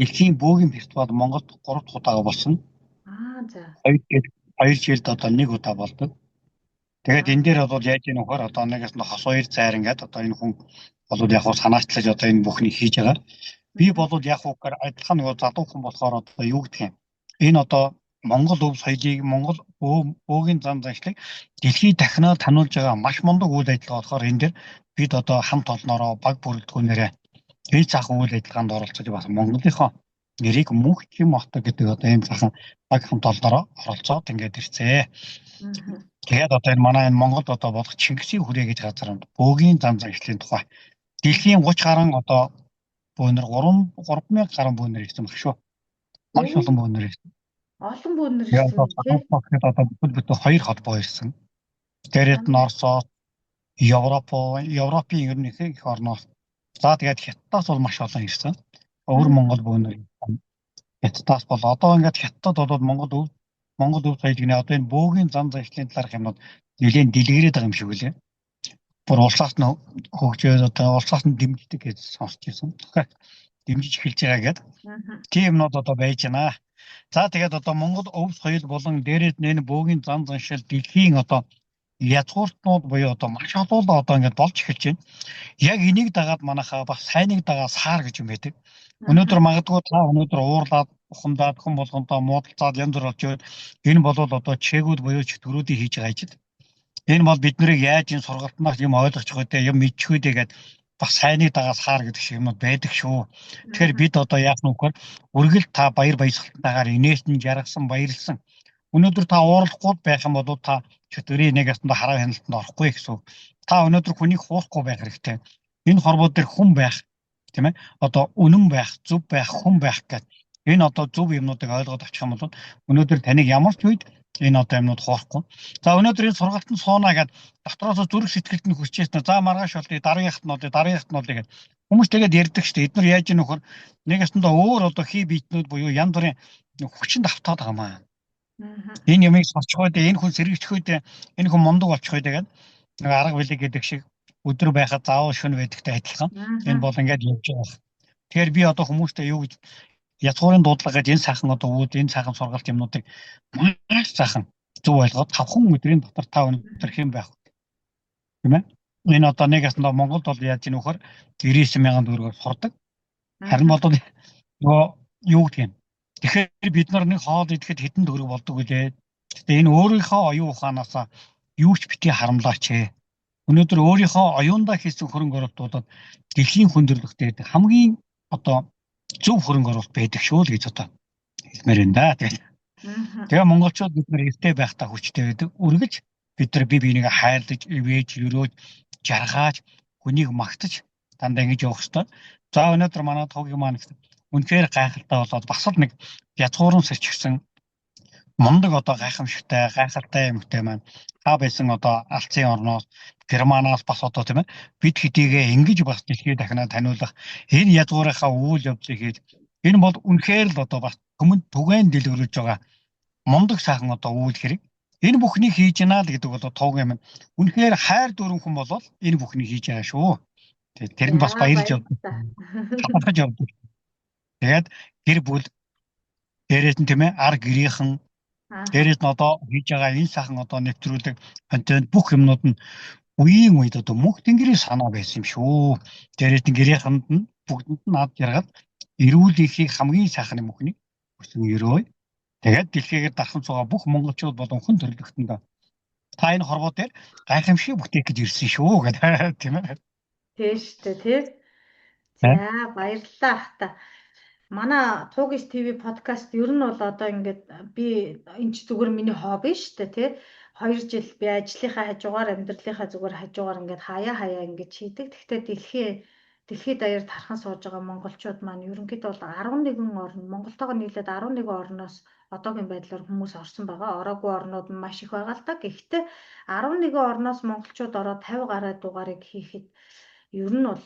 дэлхийн бөөгийн фестивал Монголд 3 дахь удаа болсон. За. 2 жилд одоо 1 удаа болдог. Тэгээд энэ дээр бол яаж ийм нөхөр одоо нэгээс нь хос 2 зайр ингээд одоо энэ хүн бол яг санаачлаж одоо энэ бүхнийг хийж байгаа. Би бол яг үгээр адилхан нөгөө залуу хүн болохоор одоо юу гэх юм. Энэ одоо Монгол өв соёлыг Монгол өөгийн зам заншлыг дэлхийд дахинаар таниулж байгаа маш мундаг үйл ажиллагаа болохоор энэ дээр бид одоо хамт олноороо баг бүрэлдэхүүнээрээ ээж заах үйл ажиллагаанд оролцож бас Монголынхоо нэрийг мөнх юм ахдаг гэдэг одоо ийм сайхан баг хамт олноороо оролцоод ингээд ирцээ. Тэгээд одоо энэ манай энэ Монголд одоо болох Чингисийн хүрээ гэж газар бөөгийн зам заншлын тухай дэлхийн 30 гаруй одоо бөөнөр 3000 гаруй бөөнөр ирсэн баг шүү. Маш олон бөөнөр ирсэн. Олон бөөнөр ирсэн тийм. Одоо бүт 2 холбоо ирсэн. Дээрээс нь Оросоос, Европын ер нь их орноос. За тэгээд Хятадаас бол маш олон ирсэн. Өөр Монгол бөөнөр Хятадаас бол одоо ингээд Хятадд бол Монгол өв соёлын одоо энэ бөөгийн зам заншлын талаарх юмнууд нэлээд дэлгэрээд байгаа юм шиг үлээ. Бүр улсаас нь хөгжөөд одоо улсаас нь дэмждэг гэж сонсч байсан. Дэмжиж эхэлж байгаа гэдэг. Тийм юмнууд одоо байж байна. За тэгээд одоо Монгол өв соёл болон дээрээс энэ бөөгийн зам заншил дэлхийн одоо язгууртнууд буюу одоо маш олон одоо ингээд болж эхэлж байна. Яг энийг дагаад манайхаа бас сайныг дагаа саар гэж юм байдаг. Өнөөдөр магадгүй та өнөөдөр уурлаад ухамдаад хэн болгонтой муудалцаад янз бүр болж байна. Энэ бол одоо чээгүүд буюу чөтгөрүүдийг хийж байгаа ажил. Энэ бол бид нарыг яаж энэ сургалтнаас юм ойлгож байгаа юм мэдчихвэ гэдэг бас сайныг дагаас хаар гэдэг шиг юмуд байдаг шүү. Тэгэхээр бид одоо яах нь вөхөр үргэлж та баяр баясгалтайгаар инээсэн, жаргасан, баярлсан. Өнөөдөр та уурахгүй байх юм бол та чөтгөрийн нэг ясандаа хараа хяналтанд орохгүй гэсэн. Та өнөөдөр хүнийг хуурахгүй байх хэрэгтэй. Энэ хорвоо дээр хүн байх, тийм ээ? Одоо үнэн байх, зөв байх, хүн байх гэдэг. Энэ одоо зөв юмнуудыг ойлгоод авчих юм бол өнөөдөр таныг ямар ч үед энэ одоо юмнууд хуурахгүй. За өнөөдөр энэ сургалтын суунаа гэдэг дотроос зүрх сэтгэлд нь хүсчээс нь за маргааш болъё, дараагийнхад нь болъё гэдэг. Хүмүүс тэгээд ярьдаг шүү дээ. Эдгээр яаж нөхөр нэг ясандаа өөр одоо хий биетнүүд буюу янз бүрийн хүчин давтаад байгаа маа. Энэ юмыг сонсчиход энэ хүн сэргийчхүүд энэ хүн мундаг болчихоо гэдэг нэг арга билег гэдэг шиг өдөр байхад заавал шөнө байдагтай адилхан. Энэ бол ингээд явж байгаа. Тэгэхээр би одоо хүмүүстэй юу гэж язгуурын дуудлага гэж энэ сайхан одоо үүд энэ сайхан сургалт юмнуудыг маш сайхан зөв ойлгоод 5 өдрийн дотор та өнөдөр хэм байх. Тийм ээ. Энэ одоо нэг ясандаа Монголд бол яаж ийм нөхөр 99,000 төгрөгөөр сурдаг. Харин бол нөгөө юу гэх юм. Тэгэхээр бид нар нэг хоол идэхэд хэдэн төгрөг болдог үлээ. Гэтэ энэ өөрийнхөө оюун ухаанаас юу ч битгий харамлаач ээ. Өнөөдөр өөрийнхөө оюундаа хийсэн хөрөнгө оруулалтуудад дэлхийн хүндрэлтэй хамгийн одоо зөв хөрөнгө оруулалт байдаг шүү л гэж одоо хэлмээр энэ да. Тэгээ монголчууд бид нар эртээ байхдаа хүчтэй байдаг. Үргэлж бид нар бие биенийг хайрлаж, ивэж, өрөөж, жаргаж, хүнийг магтаж дандаа ингэж явах хэрэгтэй. За өнөөдөр манай туугийн маань үнэхээр гайхалтай болоод бас л нэг язгууран сэрчгсэн мундаг одоо гайхамшигтай, гайхалтай юмтай маань та байсан одоо Алцын орноос, Германаас бас одоо тийм ээ бид хэдийгээ ингэж бас дэлхийд дахинаа таниулах энэ язгуурынхаа үйл явдлыг хийж энэ бол үнэхээр л одоо бас хүмүүнд түгээн дэлгэрүүлж байгаа мундаг сайхан одоо үйл хэрэг. Энэ бүхнийг хийж гинэ л гэдэг бол туугийн юм. Үнэхээр хайр дөрвөн хүн болол энэ бүхнийг хийж байгаа шүү. Тэр нь бас баярлж явдаг. Хапаж явдаг. Тэгээд гэр бүл дээрээс нь тийм ээ ар гэрийнхэн дээрээс нь одоо хийж байгаа энэ сайхан одоо нэвтрүүлэг контент бүх юмнууд нь үеийн үед одоо мөнх тэнгэрийн санаа байсан юм шүү. Дээрээс нь гэрийнхэнд нь бүгдэнд нь ад яргаад эрүүл ихийг хамгийн сайхан юм өхнийг өсөн өрөө. Тэгээд дэлхийгээр дархан цугаа бүх монголчууд болон хүн төрөлхтөнд та энэ хорвоо дээр гайхамшиг бүтээх гэж ирсэн шүү гэдэг тийм ээ. Тийм шүү дээ тий. За баярлалаа хата. Манай Тугис ТV подкаст ер нь бол одоо ингээд би энэ ч зүгээр миний хобби шүү дээ тий. 2 жил би ажлынхаа хажуугаар амьдралынхаа зүгээр хажуугаар ингээд хаяа ингээд хийдэг. Гэхдээ дэлхийд даяар тархан сууж байгаа монголчууд маань ерөнхийдөө бол 11 орн Монголтойгоо нийлээд 11 орноос одоогийн байдлаар хүмүүс орсон байгаа. Ороогүй орнууд нь маш их байгаа л да. Гэхдээ 11 орноос монголчууд ороод 50 гаруй дугаарыг хийхэд ер нь бол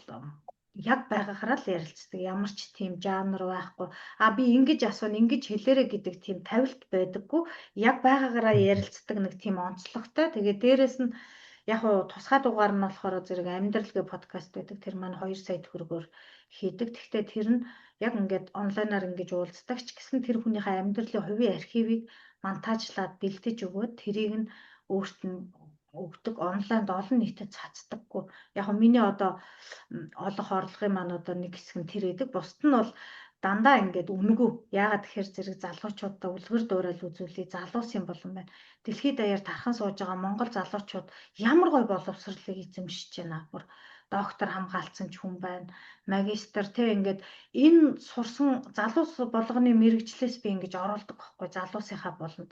яг байгаагаараа л ярилцдаг. Ямар ч тийм жанр байхгүй. Би ингэж асууна, ингэж хэлээрэ гэдэг тийм тавилт байдаггүй. Яг байгаагаараа ярилцдаг нэг тийм онцлогтой. Тэгээ дээрэс нь яг уу тусгай дугаар нь болохоор зэрэг амьдралгээ подкаст байдаг. Тэр маань 2 сая төгрөгөөр хийдэг. Гэхдээ тэр нь яг ингээд онлайнаар ингэж уулздаг ч гэсэн тэр хүнийхээ амьдралын хувийн архивыг монтажлаад бэлдэж өгөөд тэрийг нь өөрт нь өгдөг, онлайнд олон нийтэд цацдаггүй. Яг нь миний одоо олох орлогын маань одоо нэг хэсэг нь тэр эдэг. Бусд нь бол дандаа ингээд үнэгүй. Яагаад тэгэхээр зэрэг залуучуудаа үлгэр дуурайл үзүүлээ. Залуус юм болон байна. Дэлхийд даяар тархан сууж байгаа монгол залуучууд ямар гой боловсролыг эзэмшиж байна. Бүр доктор хамгаалцсан ч хүн байна. Магистр тэг ингээд энэ сурсан залуус болгоны мэрэгчлээс би ингэж оруулдаг байхгүй залуусынхаа болонд.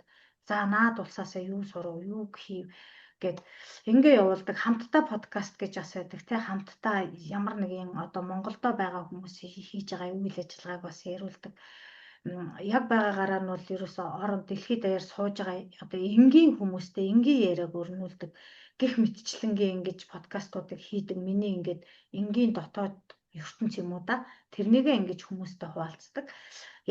За наад улсаасаа юу сурав, юу хийв гэд ингээ явуулдаг. Хамтдаа подкаст гэж бас байдаг тий. Хамтдаа ямар нэгэн одоо Монголдо байгаа хүмүүс хийж байгаа үйл ажиллагааг бас яриулдаг. Яг байгаагаараа нь бол ерөөсөө орон дэлхийд даяар сууж байгаа одоо энгийн хүмүүстэй энгийн яриаг өрнүүлдэг. Гэх мэтчлэнгийн ингэж подкастуудыг хийдэг. Миний ингээд энгийн дотоод ертөнц юм уу да. Тэрнийгээ ингэж хүмүүстэй хуваалцдаг.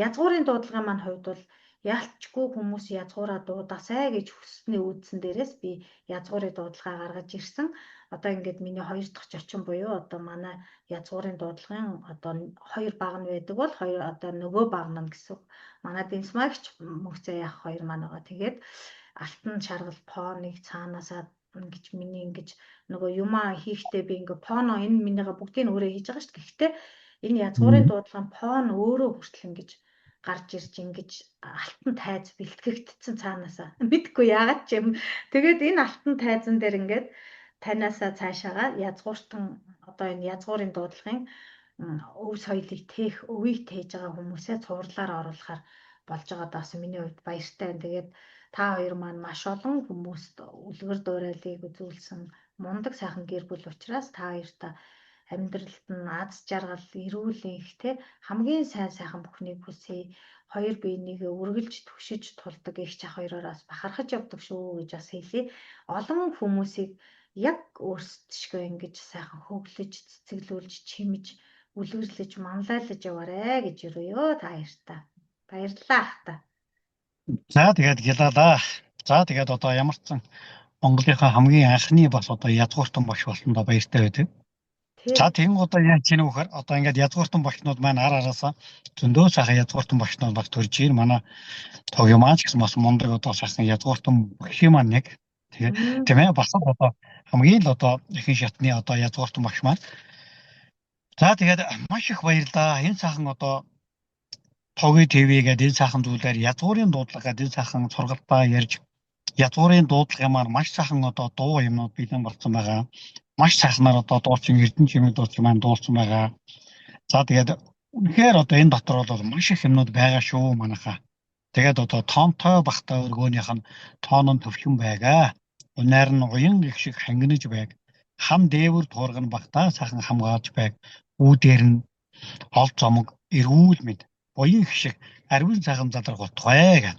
Язгуурын дуудлагын маань хувьд бол яалтчгүй хүмүүс язгуураа дуудаасай гэж хүссний үүдсэн дээрээс би язгуурын дуудлагаа гаргаж ирсэн. Одоо ингээд миний 2 дахь зочин буюу одоо манай язгуурын дуудлагын одоо 2 баг нь байдаг бол 2 одоо нөгөө баг нь гэсэн. Манай Дэнсмагч мөхцөө яах 2 маань байгаа. Тэгээд алтан шаргал фоныг цаанаасаа ингэж миний ингэж нөгөө юмаа хийхдээ би ингээ фоно энэ минийга бүгдийг өөрөө хийж байгаа шүү дээ. Гэхдээ энэ язгуурын дуудлагын фон өөрөө хүртэл ингэж гарч ирж ингэж алтан тайз бэлтгэгдсэн цаанаасаа мэдгүй яагаад ч юм. Тэгээд энэ алтан тайзан дээр ингээд танаасаа цаашаага язгууртан одоо энэ язгуурын дуудлагын өв соёлыг өвийг тээж байгаа хүмүүсээ цувралаар оруулахаар болж байгаа даас миний хувьд баяртай байна. Тэгээд та хоёр маань маш олон хүмүүст үлгэр дуурайлыг үзүүлсэн мундаг сайхан гэр бүл учраас та хоёртаа амьдралд нь аз жаргал, эрүүл энх те хамгийн сайн сайхан бүхнийг хүсье. Хоёр биенийгээ үргэлж түгшиж тулдаг их чах хоёроос бахархаж явдаг шүү гэж бас хэлье. Олон хүмүүсийг яг өөрсдөө ингэж сайхан хөглөж, цэцэглүүлж, чимж, үлгэрлэж, манлайлаж яваарэ гэж өрөөё та хоёртаа. Баярлалаа ахта. За тэгээд гялалаа. За тэгээд одоо ямар ч сан Монголынхаа хамгийн анхны бас одоо язгууртан багш болсондоо баяртай байдаг. За тийм одоо яаж чинь вөхөр одоо ингээд язгууртан багшнууд маань араасаа зөндөө сайхан язгууртан багшнууд бас төрж ийн манай тогийн маань ч гэсэн бас мундаг одоо сайхан язгууртан багш маань нэг тэгээд тийм ээ бас одоо хамгийн л одоо ихэнх шатны одоо язгууртан багш маань. За тэгээд маш их баярлалаа. Энэ сайхан одоо Тогийн ТV гэдэг энэ сайхан зүйлээр язгуурын дуудлага гэдэг энэ сайхан сургалтаа ярьж язгуурын дуудлагын маань маш сайхан одоо дуу юмнууд бэлэн болсон байгаа. Маш сайхнаар одоо дуучин Эрдэнэ чимээ дуучин маань дуулсан байгаа. За тэгээд үнэхээр одоо энэ дотор бол маш их юмнууд байгаа шүү манайхаа. Тэгээд одоо тоонтой бахтай өргөөнийх нь тоон нь төвшин байгаа. Унаар нь уян их шиг хангинаж байг. Хам дээвэр туурган бахтай сайхан хамгаалж байг. Үүдээр нь ол зомог эрүүл мэд. Уян их шиг ариун сайхан задрах утгай гэх.